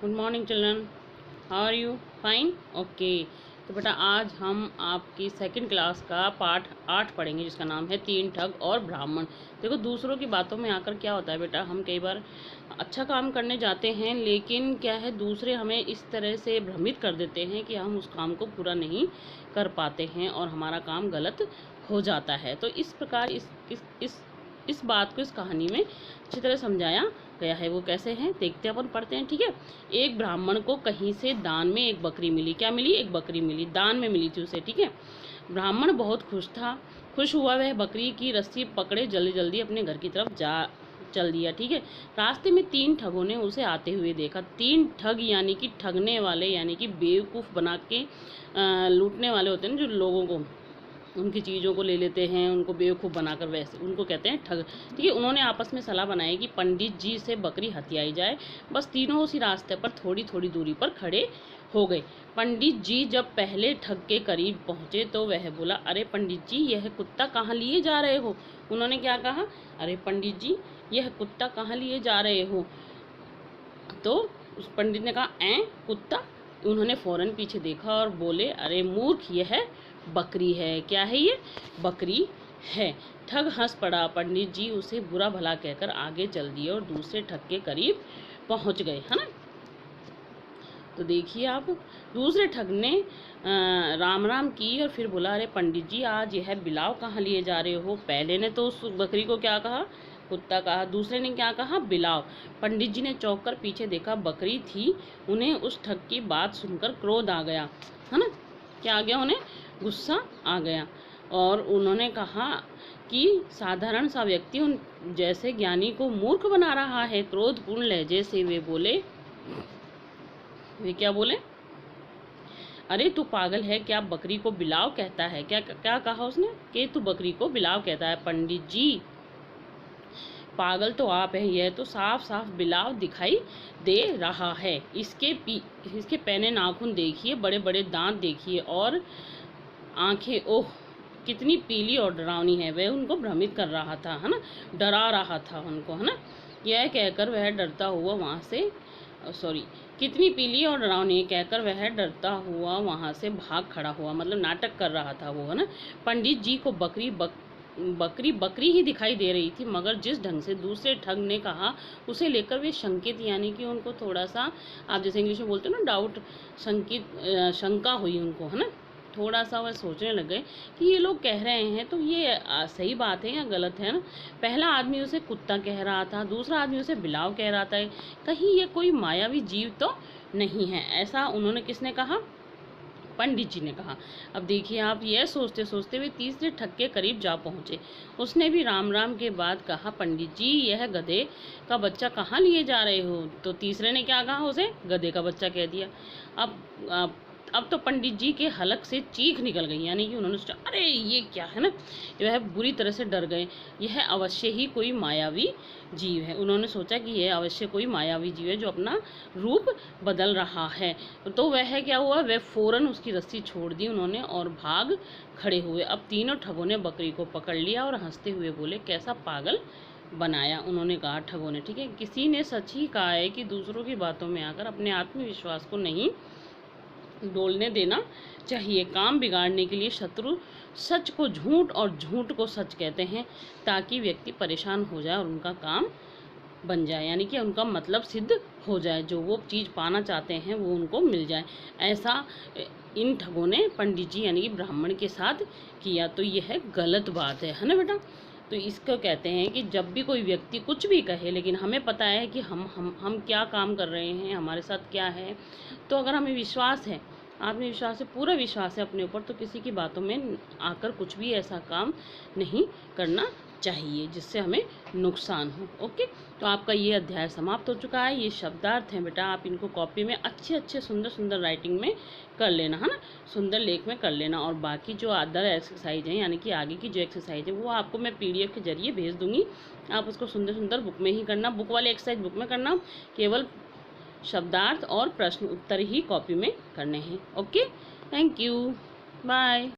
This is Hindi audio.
Good morning children, how are you? Fine, okay. तो बेटा आज हम आपकी सेकंड क्लास का पाठ 8 पढ़ेंगे, जिसका नाम है 3 ठग और ब्राह्मण। देखो, दूसरों की बातों में आकर क्या होता है बेटा, हम कई बार अच्छा काम करने जाते हैं, लेकिन क्या है, दूसरे हमें इस तरह से भ्रमित कर देते हैं कि हम उस काम को पूरा नहीं कर पाते हैं और हमारा काम गलत हो जाता है। तो इस प्रकार इस बात को इस कहानी में अच्छी तरह समझाया गया है। वो कैसे हैं देखते हैं, अपन पढ़ते हैं, ठीक है। एक ब्राह्मण को कहीं से दान में एक बकरी मिली। क्या मिली? एक बकरी मिली, दान में मिली थी उसे, ठीक है। ब्राह्मण बहुत खुश हुआ। वह बकरी की रस्सी पकड़े जल्दी जल्दी अपने घर की तरफ चल दिया, ठीक है। रास्ते में 3 ठगों ने उसे आते हुए देखा। 3 ठग यानी कि ठगने वाले, यानी कि बेवकूफ़ बना के लूटने वाले होते हैं, जो लोगों को उनकी चीज़ों को ले लेते हैं, उनको बेवकूफ़ बनाकर, वैसे उनको कहते हैं ठग, ठीक है। उन्होंने आपस में सलाह बनाई कि पंडित जी से बकरी हथियाई जाए। बस तीनों उसी रास्ते पर थोड़ी थोड़ी दूरी पर खड़े हो गए। पंडित जी जब पहले ठग के करीब पहुँचे तो वह बोला, अरे पंडित जी, यह कुत्ता कहाँ लिए जा रहे हो? उन्होंने क्या कहा? अरे पंडित जी, यह कुत्ता कहाँ लिए जा रहे हो? तो उस पंडित ने कहा, कुत्ता? उन्होंने फौरन पीछे देखा और बोले, अरे मूर्ख, यह बकरी है। क्या है ये? बकरी है। ठग हंस पड़ा। पंडित जी उसे बुरा भला कहकर आगे चल दिए और दूसरे ठग के करीब पहुंच गए, है ना। तो देखिए आप, दूसरे ठग ने राम राम की और फिर बोला, अरे पंडित जी, आज यह बिलाव कहाँ लिए जा रहे हो? पहले ने तो उस बकरी को क्या कहा? कुत्ता कहा। दूसरे ने क्या कहा? बिलाव। पंडित जी ने चौंक कर पीछे देखा, बकरी थी। उन्हें उस ठग की बात सुनकर क्रोध आ गया, है ना। क्या आ गया? उन्हें गुस्सा आ गया और उन्होंने कहा कि साधारण सा व्यक्ति उन जैसे ज्ञानी को मूर्ख बना रहा है। क्रोधपूर्ण लहजे से वे क्या बोले? अरे तू पागल है क्या? बकरी को बिलाव कहता है? क्या क्या कहा उसने? कि तू बकरी को बिलाव कहता है? पंडित जी, पागल तो आप है, यह तो साफ साफ बिलाव दिखाई दे रहा है। इसके पैने नाखून देखिए, बड़े बड़े दांत देखिए और आंखें, ओह कितनी पीली और डरावनी है। वह उनको भ्रमित कर रहा था, है ना, डरा रहा था उनको, है ना। यह कहकर वह डरता हुआ वहाँ से कितनी पीली और डरावनी, कहकर वह डरता हुआ वहाँ से भाग खड़ा हुआ। मतलब नाटक कर रहा था वो, है ना। पंडित जी को बकरी ही दिखाई दे रही थी, मगर जिस ढंग से दूसरे ठग ने कहा, उसे लेकर वे शंकित, यानी कि उनको थोड़ा सा, आप जैसे इंग्लिश में बोलते हो ना, डाउट, शंका हुई उनको, है ना। थोड़ा सा वह सोचने लग गए कि ये लोग कह रहे हैं तो ये सही बात है या गलत है ना। पहला आदमी उसे कुत्ता कह रहा था, दूसरा आदमी उसे बिलाव कह रहा था। कहीं ये कोई मायावी जीव तो नहीं है? ऐसा उन्होंने किसने कहा? पंडित जी ने कहा। अब देखिए आप, यह सोचते सोचते वे तीसरे ठग के करीब जा पहुंचे। उसने भी राम राम के बाद कहा, पंडित जी, यह गधे का बच्चा कहाँ लिए जा रहे हो? तो तीसरे ने क्या कहा? उसे गधे का बच्चा कह दिया। अब तो पंडित जी के हलक से चीख निकल गई, यानी कि उन्होंने सोचा, अरे ये क्या है ना। वह बुरी तरह से डर गए। यह अवश्य ही कोई मायावी जीव है। उन्होंने सोचा कि यह अवश्य कोई मायावी जीव है जो अपना रूप बदल रहा है। तो वह क्या हुआ, वह फौरन उसकी रस्सी छोड़ दी उन्होंने और भाग खड़े हुए। अब तीनों ठगों ने बकरी को पकड़ लिया और हंसते हुए बोले, कैसा पागल बनाया, उन्होंने कहा ठगों ने, ठीक है। किसी ने सच ही कहा है कि दूसरों की बातों में आकर अपने आत्मविश्वास को नहीं डोलने देना चाहिए। काम बिगाड़ने के लिए शत्रु सच को झूठ और झूठ को सच कहते हैं, ताकि व्यक्ति परेशान हो जाए और उनका काम बन जाए, यानी कि उनका मतलब सिद्ध हो जाए, जो वो चीज़ पाना चाहते हैं वो उनको मिल जाए। ऐसा इन ठगों ने पंडित जी यानी कि ब्राह्मण के साथ किया। तो यह गलत बात है ना बेटा। तो इसको कहते हैं कि जब भी कोई व्यक्ति कुछ भी कहे, लेकिन हमें पता है कि हम क्या काम कर रहे हैं, हमारे साथ क्या है, तो अगर हमें विश्वास है, आत्मविश्वास है, पूरा विश्वास है अपने ऊपर, तो किसी की बातों में आकर कुछ भी ऐसा काम नहीं करना चाहिए जिससे हमें नुकसान हो। ओके, तो आपका ये अध्याय समाप्त हो चुका है। ये शब्दार्थ हैं बेटा, आप इनको कॉपी में अच्छे अच्छे सुंदर सुंदर राइटिंग में कर लेना, है ना, सुंदर लेख में कर लेना। और बाकी जो अदर एक्सरसाइज हैं, यानी कि आगे की जो एक्सरसाइज है, वो आपको मैं PDF के जरिए भेज दूँगी। आप उसको सुंदर सुंदर बुक में ही करना, बुक वाले एक्सरसाइज बुक में करना, केवल शब्दार्थ और प्रश्न उत्तर ही कॉपी में करने हैं। Okay, thank you, bye.